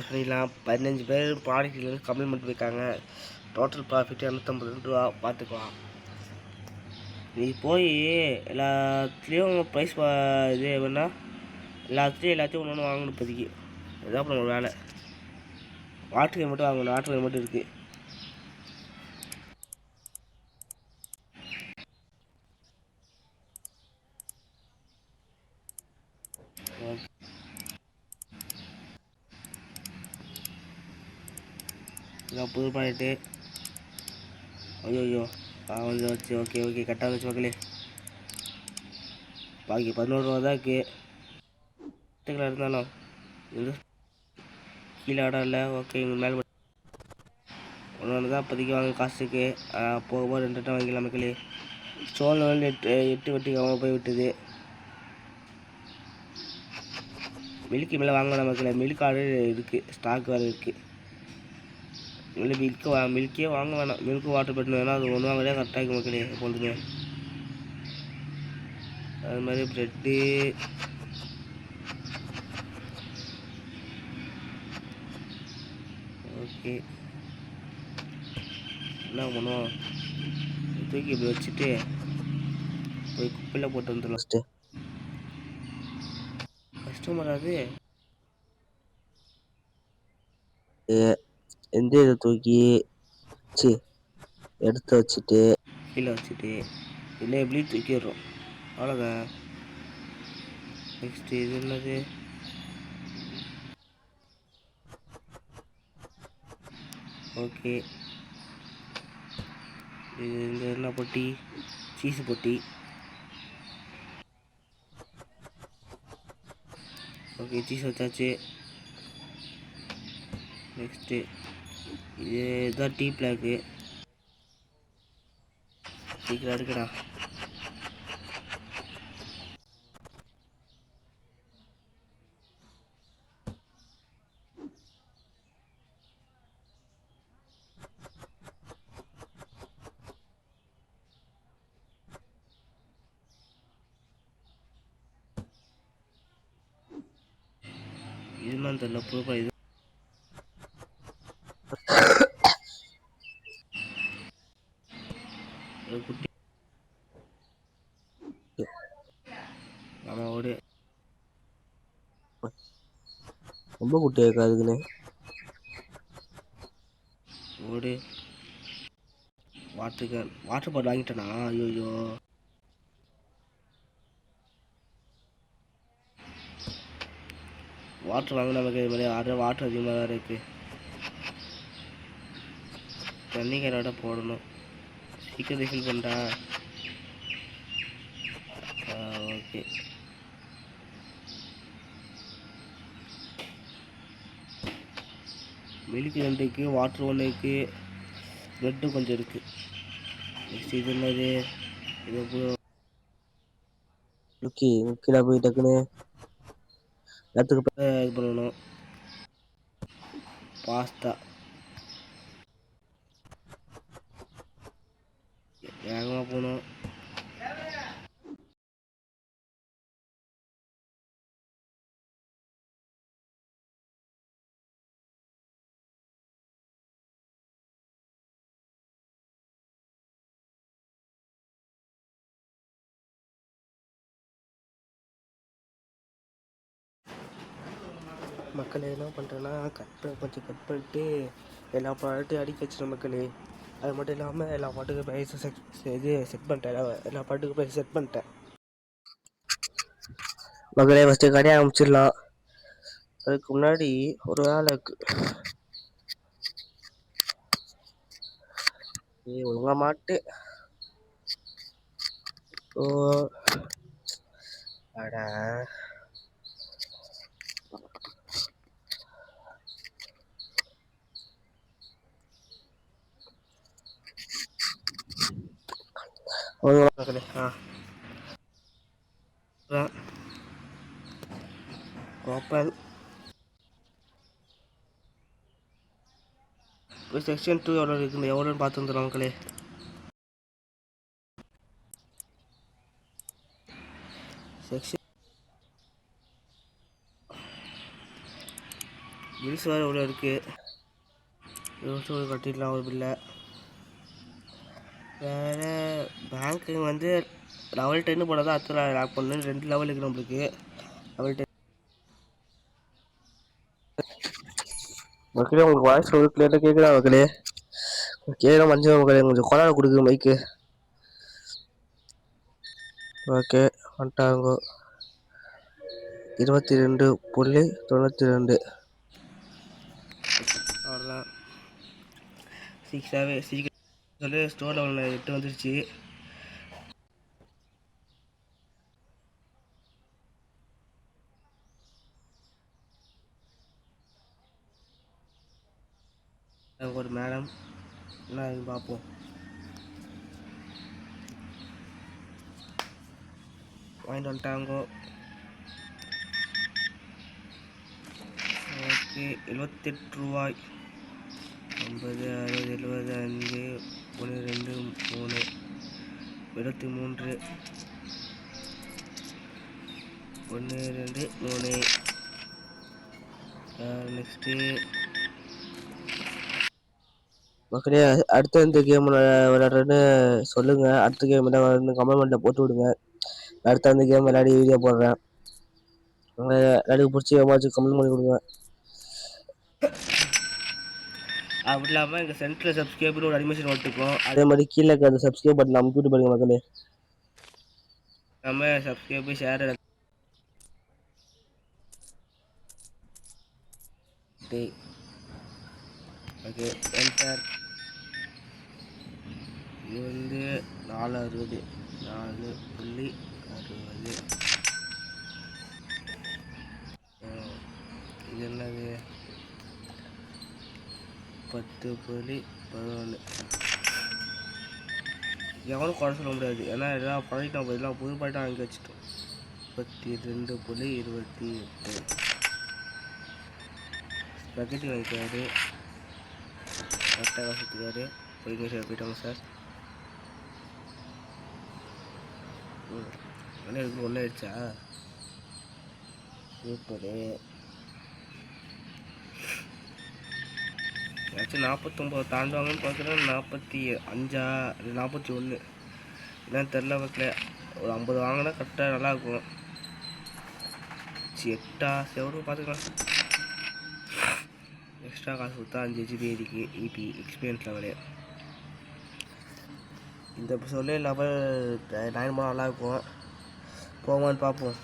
Speaker 1: பண்ணிடலாம். 15 பேர் ப்ராடக்ட்லேருந்து கம்ப்ளைண்ட் பண்ணிட்டு போயிருக்காங்க. டோட்டல் ப்ராஃபிட் 250 ரூபா. பார்த்துக்கலாம். நீ போய் எல்லாத்துலேயும் ப்ரைஸ் இது வேணா எல்லாத்தையும் ஒன்று ஒன்று வாங்கணும். இப்போதைக்கு இதுதான் அப்புறம் ஒரு வேலை. வாட்டர் மட்டும் வாங்கணும். வாட்டர் மட்டும் இருக்குது. இதான் புது ப்ராடக்ட்டு. ஐயோ வந்து வச்சு ஓகே கரெக்டாக வச்சு மக்களே. பாக்கி 11 ரூபா தான் இருக்குது. இருந்தாலும் இது கீழே இடம் இல்லை. ஓகே இங்கே மேலே ஒன்று தான் இப்போதைக்கு வாங்க காசுக்கு. போக 2 டம் வாங்கிக்கலாம் மக்களே. ஸ்டோன் லெவல் 8 வட்டிக்காமல் போய் விட்டுது. மில்க்கு மேலே வாங்கலாம் மக்களே. மில்க் ஆர்டர் இருக்குது. ஸ்டாக் வேறு இருக்குது. இல்லை மில்க்கே வாங்க வேணாம். மில்க்கு வாட்டர் பெட்னு வேணால் அது ஒன்று வாங்கலே கரெக்டாக இருக்குது மக்களே. எப்பொழுதுமே அது மாதிரி ப்ரெட்டு ஓகே என்ன பண்ணுவோம். தூக்கி இப்படி வச்சுட்டு போய் குப்பையில் போட்டு வந்துடலாம். ஃபஸ்ட்டு கஸ்டமர் அது எந்த இதை தூக்கி எடுத்து வச்சுட்டு கீழே வச்சுட்டு இல்லை எப்படி தூக்கிடுறோம். அவ்வளோதான். நெக்ஸ்ட்டு இது என்னது? ஓகே இது இந்த என்ன பொட்டி? சீஸு பொட்டி. ஓகே சீஸ் வச்சாச்சு. நெக்ஸ்ட்டு இதுதான் டீ பிளாக்கு. சீக்கிரம் இருக்குடா. என்னன்னு தெரியல புதுப்பா இது குட்டி ஆமாம் ஓடு ரொம்ப குட்டியாக இருக்கா அதுக்குன்னு ஓடு வாட்டர் பாட்டில் வாங்கிட்டேனா ஐயோ வாட்டர் வாங்க நமக்கு இது மாதிரி வாட்டர் அதிகமாக தான் இருக்குது தண்ணி கேனோட போடணும் சீக்கிரம் ரிஃபில் பண்ணிட்டா ஓகே மில்க் 2 இருக்குது வாட்டர் 1 இருக்குது ப்ரெட்டும் கொஞ்சம் இருக்குது நெக்ஸ்ட் இது என்னது இது ஓகே கீழே போய் டக்குன்னு இடத்துக்கு இது பண்ணணும் பாஸ்தா வேகமாக போகணும் மக்களே என்ன பண்ணுறேன்னா கொஞ்சம் கட் பண்ணிட்டு எல்லா ப்ராடக்ட்டையும் அடிக்க வச்சிடும் மக்களே அது மட்டும் இல்லாமல் எல்லா பாட்டுக்கும் ப்ரைஸும் செட் பண்ணிட்டேன் எல்லா பாட்டுக்கும் ப்ரைஸ் செட் பண்ணிட்டேன் மக்களே ஃபஸ்ட்டு கடையை ஆரம்பிச்சிடலாம் அதுக்கு முன்னாடி ஒரு வேலை ஒழுங்கா மாட்டு ஓ அட மக்களே ஓப்பன் இப்போ செக்ஷன் 2 எவ்வளோ இருக்குது எவ்வளோன்னு பார்த்து வந்துடும் மக்களே செக்ஷன் பில்ஸ் வேறு எவ்வளோ இருக்குது கட்டிடலாம் ஒரு பில்லை வேறு பேங்க்கு வந்து லெவல் 10 போனால் தான் அடுத்த லாக் பண்ணணும் 2 லெவல் இருக்குது நம்மளுக்கு லெவல் 10 மக்களே உங்களுக்கு வாய்ஸ் ஒரு கிளியராக கேட்குதா மக்களே கேட்குற மஞ்சள் மக்களே கொஞ்சம் கொலாட கொடுக்குது மைக்கு ஓகே வந்துட்டாங்க 22.92 அவ்வளோதான் சீக்கிரம் சொல்லி ஸ்டோர் லெவலில் 8 வந்துருச்சு ஒரு மேடம் என்ன இது பார்ப்போம் வாங்கிட்டு வந்துட்டாங்கோ ஓகே 78 ரூபாய் 50 60 70 5 1 2 3 73 1 2 3 நெக்ஸ்ட்டு மக்களே அடுத்த இந்த கேம் விளையாடுறேன்னு சொல்லுங்கள் அடுத்த கேம் என்ன கமெண்ட்டில் போட்டு விடுங்க அடுத்த அந்த கேம் விளையாடி வீடியோ போடுறேன் விளையாடி பிடிச்சி ஏமாச்சும் கமெண்ட் பண்ணி கொடுங்க அப்படி இல்லாமல் எங்கள் சென்டரில் சப்ஸ்கிரைபர் ஒரு அனிமேஷன் ஓட்டுருக்கோம் அதே மாதிரி கீழே இருக்க அந்த சப்ஸ்கிரைப் பட்டன் அமுக்கிட்டு பாருங்க மக்களே நம்ம சப்ஸ்கிரைபர் ஷேர் ஓகே என்டர் இது வந்து 4.60 4.60 இது என்னது 10.11 எவனும் குறை சொல்ல முடியாது ஏன்னா எல்லாம் பழகிட்டோம் எல்லாம் புது பாயிட்டம் வாங்கி வச்சுட்டோம் 32.28 ஸ்பெகட்டி வாங்கிக்காரு கரெக்டாக வச்சுருக்காரு போயிட்டாங்க சார் ஒன்றே ஆயிடுச்சா சூப்பரு ஏதாச்சும் 49 தாண்டுவாங்கன்னு பார்க்குறேன். 45 41 என்னன்னு தெரில மக்களே. ஒரு 50 வாங்கினா கரெக்டாக நல்லாயிருக்கும். 8 செவரு பார்த்துக்கலாம். எக்ஸ்ட்ரா காசு கொடுத்தா 5 GB ஏறிக்கு இபி எக்ஸ்பீரியன்ஸ் லெவலு. இந்த எபிசோட்லேயே லெவல் 9 நல்லாயிருக்கும். போமான்னு பார்ப்போம்.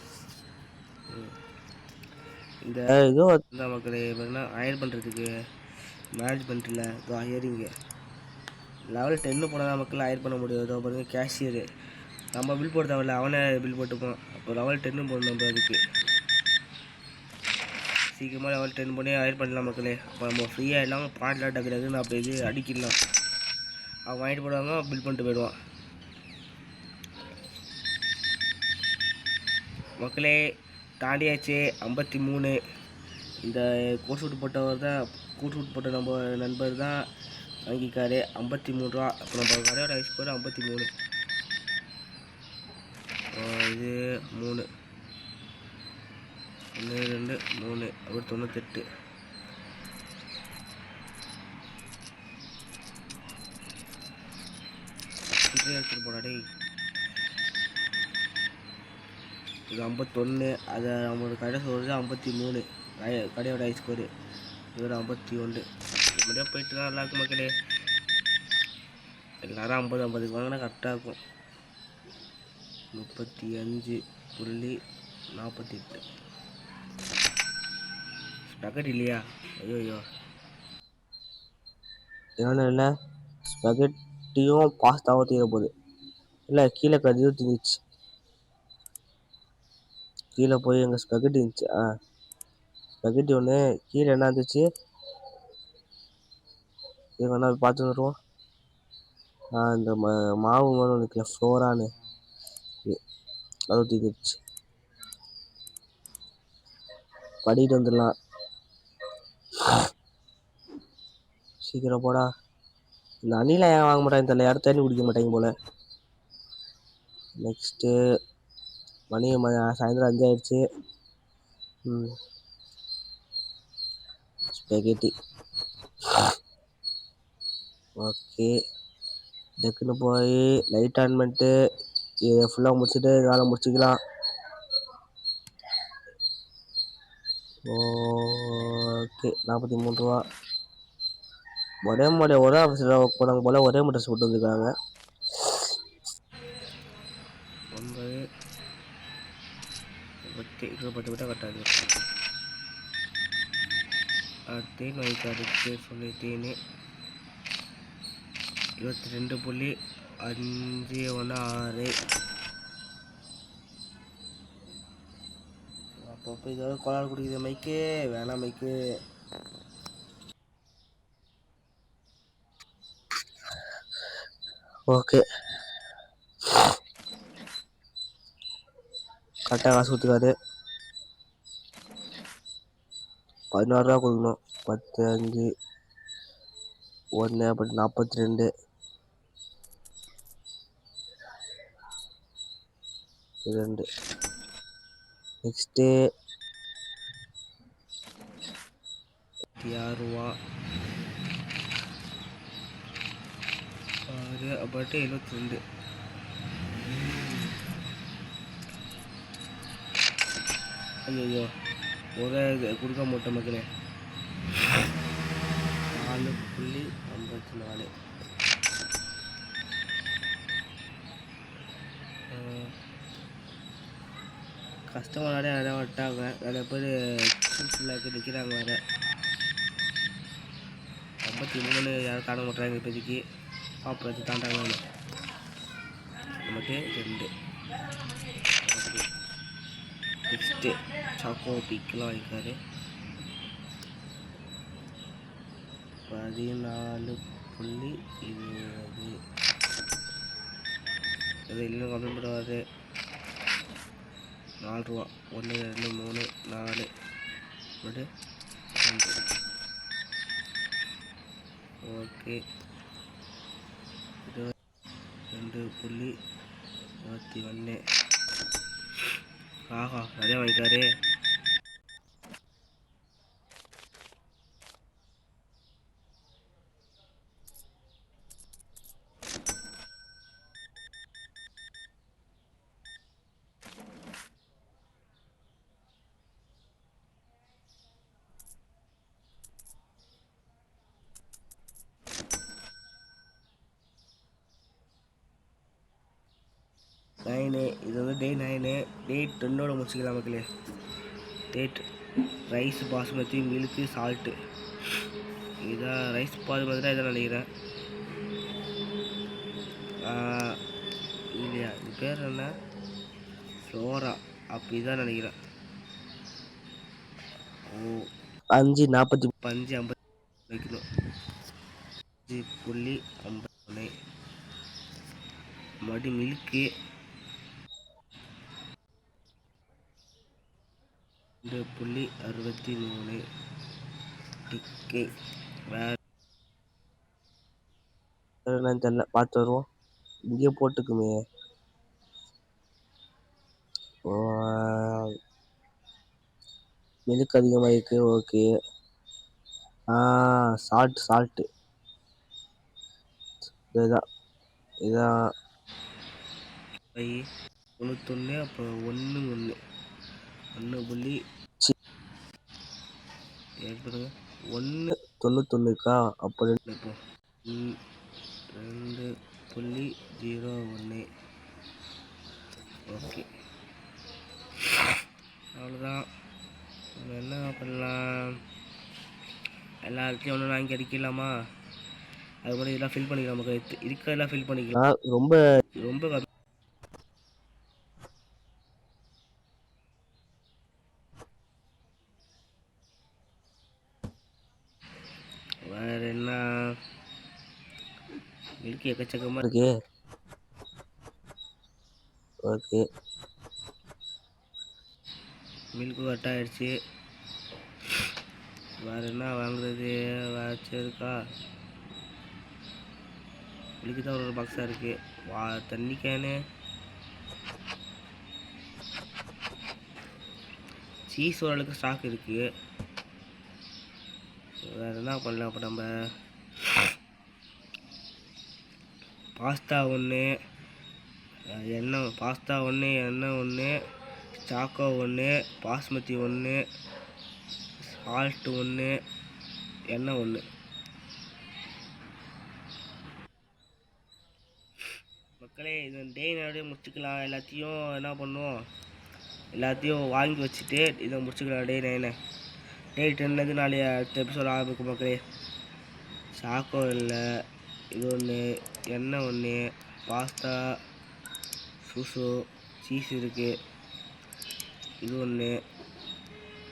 Speaker 1: இந்த இதுவும் இந்த மக்களே பார்த்தீங்கன்னா அயர் பண்ணுறதுக்கு மேனேஜ்மெண்ட்டில் இதோ ஹியரிங்கு லெவல் 10 போனால் தான் மக்கள் அயர் பண்ண முடியும். இதோ பாருங்கள் கேஷியரு நம்ம பில் போட தேவையில்ல, அவனே பில் போட்டுப்போம். அப்போ லெவல் 10 போடணும் நம்ம. அதுக்கு சீக்கிரமாக லெவல் 10 பண்ணி அயர் பண்ணலாம் மக்களே. அப்போ நம்ம ஃப்ரீயாக இல்லாமல் பாட்டெலாம் டக்குன்னு அப்படி இது அடிக்கலாம். அவன் வாங்கிட்டு போடுவாங்க, பில் பண்ணிட்டு போயிடுவான். மக்களே தாண்டியாச்சு 53. இந்த கோட் ஷூட் போட்டவர் தான், கோட் ஷூட் போட்ட நம்ம நண்பர் தான் வாங்கிக்காரு 53 ரூபா. அப்போ நம்ம கடையோட ஐஸ் ஸ்கோர் 53. இது 3 1 2 3 அவர் 98. எடுத்துகிட்டு போனாடே. இது 51. அதை நம்மளோட கடை சொல்கிறது 53 கடையோட ஐஸ் ஸ்கோரு. இவர் 51. இப்படியே போயிட்டு தான் நல்லாயிருக்கும் மக்களே. எல்லோரும் 50 வாங்கினா கரெக்டாக இருக்கும். 35.48 ஸ்பெகட் இல்லையா? ஐயோ என்னென்ன இல்லை, ஸ்பெகட்டியும் பாஸ்தாவும் தீர போகுது. இல்லை கீழே கடிதம் திணிச்சு, கீழே போய் எங்கள் ஸ்பெகட்டி இருந்துச்சு. ஸ்பெகட்டி ஒன்று கீழே என்ன இருந்துச்சு, இது வேணா பார்த்து வருவோம். இந்த மாவு மாதிரி ஒன்று ஃப்ளோரானு அது தீர்ந்துச்சு. படிக்கிட்டு வந்துடலாம். சீக்கிரம் போடா. இந்த அணில ஏன் வாங்க மாட்டாங்க தெரியல, யாரும் தண்ணி குடிக்க மாட்டாங்க போல. நெக்ஸ்ட்டு மணி சாயந்தரம் 5 ஆயிடுச்சு. Spaghetti okay. டக்குன்னு போய் லைட் ஆன் பண்ணிட்டு இதை ஃபுல்லாக முடிச்சுட்டு வேலை முடிச்சுக்கலாம். ஓகே 43 ரூபா. ஒரே ஆஃபீஸில் ஒர்க் பண்ணாங்க போல், ஒரே மட்டும் போட்டு வந்துருக்காங்க. 9 10 விட்டால் கட்டாது. அடுத்தேன் வாங்கிக்காது சொல்லிட்டேன்னு 22.56. அப்பப்போ இதோட கோளாறு குடிக்குது மைக்கு. வேணாம் மைக்கு. ஓகே கரெக்டாக காசு கொடுத்துக்காரு. 16 ரூபா கொடுக்கணும். 10 5 1 அப்படி 42 2. நெக்ஸ்ட்டு 6 ரூபா 6 அப்பட்டு 72. ஐயோ ஒரே இது கொடுக்க மாட்டோம் மக்களே. 4.54. கஸ்டமர் நிறையா விட்டாங்க. நிறைய பேர் ஃபுல்லாக நிற்கிறாங்க. வேறு 53 யாரும் தாண்ட மாட்டாங்க இப்போதைக்கு. பாப்பா தாண்டாங்க நமக்கு 2. நெக்ஸ்ட்டு சாக்கோ பீக்கெலாம் வாங்கிக்காரு 14.20. அது இன்னும் கம்மி பண்ணுவார். 4 ரூபா 1 2 3 4 2. ஓகே 22.21. ஆஹா நிறையா வாங்கிக்காரு. 9. இது வந்து டே 9. டே 10 முடிச்சுக்கலாம் மக்களே. Date rice basmati milk salt. இதான் ரைஸ் பாஸ்மதி தான் இதை நினைக்கிறேன். இல்லையா, இது பேர் என்ன, ஃப்ளோரா அப்படி தான் நினைக்கிறேன். ஓ 5:40 5:50 வைக்கணும். 5.50 மறுபடியும் மில்க்கு 2.63 டிக்கே. வேறு என்னன்னு தெரியல, பார்த்து வருவோம். இங்கே போட்டுக்குமே. மில்க் அதிகமாக இருக்கு. ஓகே. சால்ட்டு இதுதான் 91. அப்புறம் 1 ஏற்படுங்க 1.91க்கா. அப்போ 2.01. ஓகே, அவ்வளோதான். நம்ம என்ன பண்ணலாம், எல்லாத்தையும் ஒன்று வாங்கி அடிக்கலாமா? அது மாதிரி இதெல்லாம் ஃபில் பண்ணிக்கலாம். நமக்கு இருக்கிறதெல்லாம் ஃபில் பண்ணிக்கலாம். ரொம்ப வேறு என்ன, மில்க் எக்கச்சக்கமாக இருக்கு. ஓகே, மில்க்கு கட் ஆகிடுச்சு. வேறு என்ன வாங்குறது, வேச்சு இருக்கா? மில்க்கு தான் ஒரு பாக்ஸாக இருக்குது. தண்ணி கேனு, சீஸ் ஓரளவுக்கு ஸ்டாக் இருக்குது. வேறு என்ன பண்ணலாம்? அப்போ நம்ம பாஸ்தா 1, பாஸ்தா 1, எண்ணெய் 1, சாக்கோ 1, பாஸ்மதி 1, சால்ட் 1, எண்ணெய் 1. மக்களே, இது டே நிறைய முடிச்சுக்கலாம். எல்லாத்தையும் என்ன பண்ணுவோம், எல்லாத்தையும் வாங்கி வச்சுட்டு இதை முடிச்சுக்கலாம். டே 9. டே 10 நாளைய அடுத்த எபிசோட் ஆரம்பிக்கும் மக்களே. சாக்கோ இல்லை, இது 1, எண்ணெய் 1, பாஸ்தா, சுசு, சீஸ் இருக்குது, இது 1,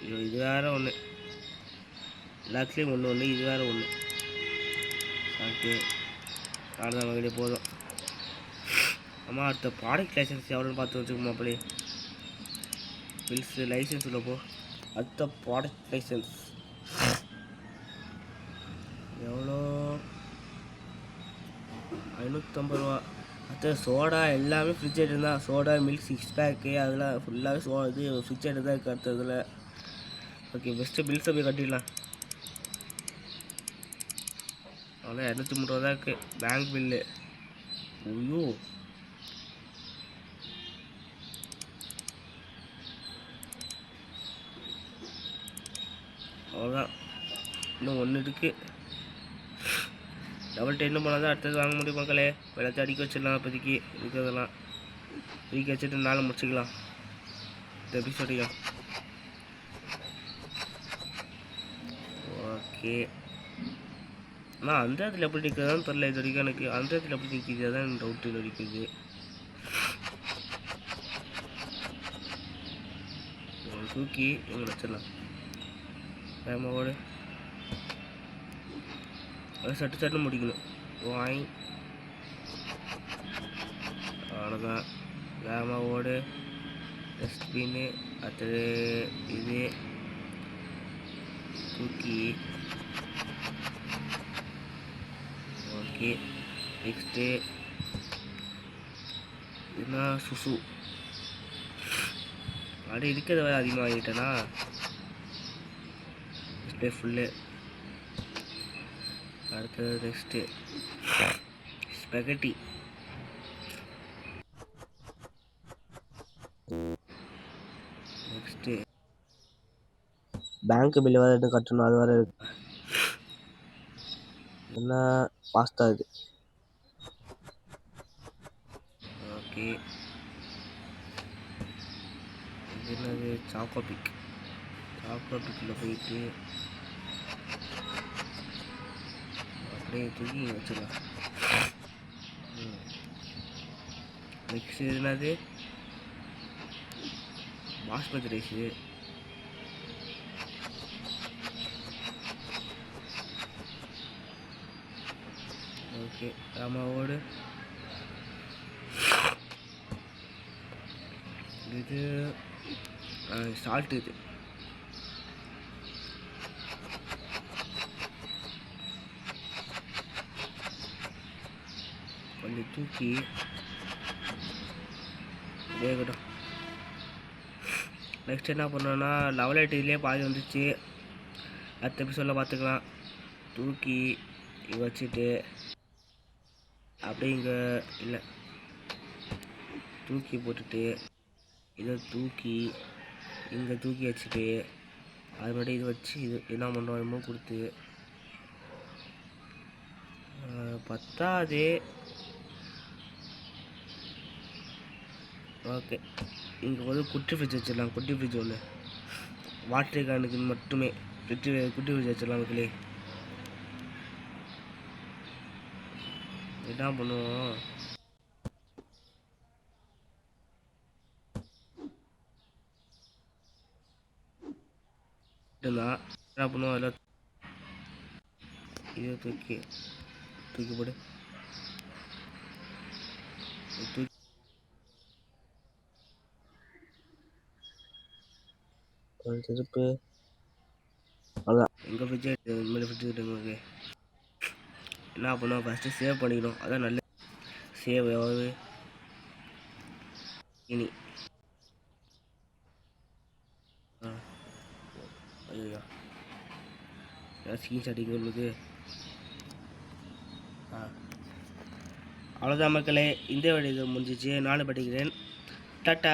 Speaker 1: இது வேறு 1, எல்லாத்துலேயும் 1, இது வேறு 1. ஓகே, அவ்வளோதான் மகளே, போதும். அம்மா, அடுத்த ப்ராடக்ட் லைசன்ஸ் எவ்வளோன்னு பார்த்து வச்சுக்கோமா அப்படியே. பில்ஸ் லைசன்ஸ் உள்ளப்போ அடுத்த ப்ராடக்ட் லைசன்ஸ் எவ்வளோ, 550 ரூபா. அடுத்த சோடா எல்லாமே ஃப்ரிட்ஜ் ஐட்டம் தான். சோடா, மில்க் 6 பேக்கு அதெல்லாம் ஃபுல்லாகவே இது ஃப்ரிட்ஜ் ஐட்டம் தான் இருக்குது அடுத்ததில். ஓகே, பெஸ்ட்டு பில்ஸை போய் கட்டிடலாம். அவ்வளோ 203 ரூபா தான் இருக்குது பேங்க் பில்லு. ஐயோ, அவ்வளோதான், இன்னும் 1 இருக்குது. டபுள் 10 போனால் தான் அடுத்தது வாங்க முடியும் மக்களே. எல்லாத்தையும் அடிக்க வச்சிடலாம். இப்போதைக்கு இருக்கிறதெல்லாம் அடிக்க வச்சுட்டு நாளை முடிச்சுக்கலாம் இந்த எபிசோடையும். ஓகே, ஆனால் அந்த இடத்துல எப்படி நிற்கிறதான்னு தெரில இது வரைக்கும் எனக்கு. அந்த இடத்துல எப்படி நிற்கிது அதான் டவுட்டு இது வரைக்குது. தூக்கி இவங்க வச்சிடலாம். வேமாவோடு சட்டு முடிக்கணும். வாங்கி அவ்வளோதான். வேமாவோடு டஸ்ட்பின்னு அடுத்தது இது தூக்கி. ஓகே, நெக்ஸ்ட்டு இதுனா சுசு. அப்படி இருக்கிறத வேறு அதிகமாகிட்டேனா டிஸ்பிளே ஃபுல்லு. அடுத்தது next spaghetti. Next bank bill வேறு எதுவும் கட்டணும், அது வேறு இருக்கு. என்ன பாஸ்தா இது. ஓகே, என்னது சாக்கோபிக் சாக்கோபிக்கில் போயிட்டு அப்படியே தூக்கி வச்சிடலாம். நெக்ஸ்ட் என்னது பாஸ்மதி ரைஸு. ஓகே ராமாவோடு இது சால்ட். இது கொஞ்சம் தூக்கி வேகட்டும். நெக்ஸ்ட் என்ன பண்ணோன்னா லெவல் 8 பாதி வந்துச்சு. அடுத்த எபிசோடில் பார்த்துக்கலாம். தூக்கி வச்சுட்டு அப்படியே இங்கே இல்லை தூக்கி போட்டுட்டு இதை தூக்கி இங்கே தூக்கி வச்சுட்டு அது மாதிரி இது வச்சு இது என்ன பண்ணுவோமோ கொடுத்து பத்தாது. ஓகே இங்கே வந்து குட்டி ஃப்ரிட்ஜ் வச்சிடலாம். குட்டி ஃப்ரிட்ஜ் ஒன்று வாட்டர் கேனுக்கு மட்டுமே குட்டி ஃப்ரிட்ஜ் வச்சிடலாம். மக்களே என்ன பண்ணுவோம் என்ன பண்ணுவோம் அதில் இதை தூக்கி போடு. தூக்கி திருப்பு அதான் எங்கள் ஃப்ரிட்ஜ் இனிமேல் ஃப்ரிட்ஜ் கிட்டங்களுக்கு என்ன பண்ணுவோம் ஃபஸ்ட்டு சேவ் பண்ணிக்கணும். அதான் நல்ல சேவ் எவ்வளவு இனி ஐயா ஸ்க்ரீன்ஷாட் உங்களுக்கு. அவ்வளோதான் மக்களே, இந்த வீடியோ முடிஞ்சிச்சு. நானும் படிக்கிறேன். டாட்டா.